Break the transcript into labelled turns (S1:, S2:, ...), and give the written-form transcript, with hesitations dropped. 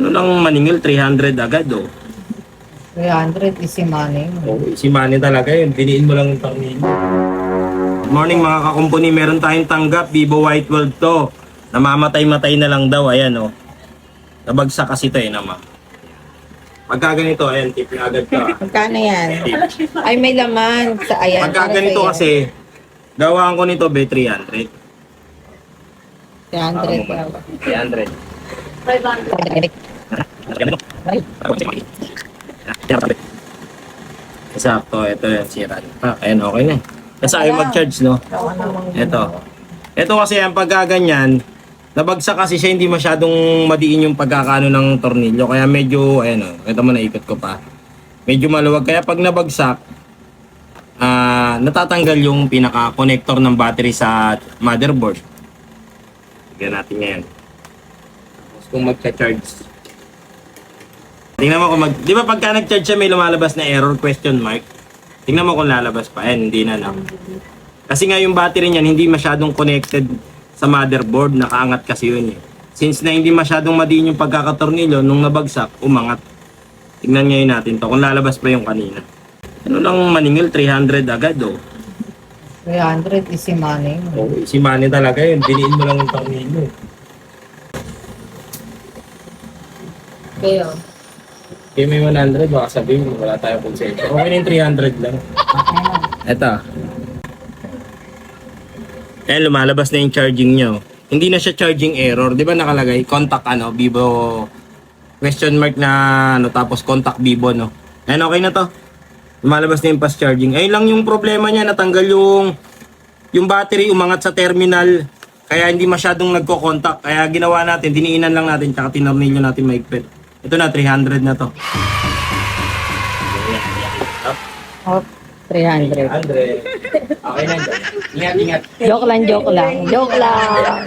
S1: Ano lang maningil, 300 agad oh.
S2: 300 easy money.
S1: Oh, si Manny talaga yun. Diniin mo lang yung tornilyo. Good morning mga kakumpuni. Meron tayong tanggap. Vivo Y12 to. Namamatay-matay na lang daw. Ayan oh. Nabagsak kasi ito eh naman. Pagka ganito, ayan, tip na agad ka.
S2: Magkano yan?
S1: Tip.
S2: Ay, may laman. Sa ayan.
S1: Pagka
S2: para
S1: ganito
S2: sa'yo.
S1: kasi, gawaan ko nito be 300.
S2: 300 daw.
S1: 300. Exacto, ito yung sira. Ayan, okay na. Kasi ayaw mag-charge, no? Ito kasi ang pagkaganyan, nabagsak kasi siya, hindi masyadong madiin yung pagkakano ng tornilyo. Kaya medyo, ayan o, ito mo naikot ko pa. Medyo maluwag. Kaya pag nabagsak, natatanggal yung pinaka-connector ng battery sa motherboard. Tignan natin ngayon. Tapos kung magcha-charge. Tingnan mo kung di ba pagka nag-charge siya may lumalabas na error question mark? Tingnan mo kung lalabas pa. Ayan, hindi na lang. Kasi nga yung battery niyan hindi masyadong connected sa motherboard. Nakaangat kasi yun eh. Since na hindi masyadong madiin yung pagkakatornilyo, nung nabagsak, umangat. Tingnan ngayon natin to kung lalabas pa yung kanina. Ano lang maningil, 300 agad oh.
S2: 300 easy money.
S1: Oh, si Manny talaga yun. Diniin mo lang yung tornilyo.
S2: Kayo.
S1: Kaya may 100, baka sabihin wala tayong konsensya. Okay na yung 300 lang. Eto. Ayan, lumalabas na yung charging nyo. Hindi na siya charging error. Di ba nakalagay? Contact Vivo question mark na tapos contact Vivo no. Ayan, okay na to. Lumalabas na yung fast charging. Ayun lang yung problema niya, natanggal yung battery, umangat sa terminal. Kaya hindi masyadong nagko-contact. Kaya ginawa natin, diniinan lang natin, tsaka tinornilyo natin maigpit. Ito na, 300 na to.
S2: Oh, 300.
S1: 300. Okay na. Ingat, ingat.
S2: Joke lang, joke lang. Joke lang.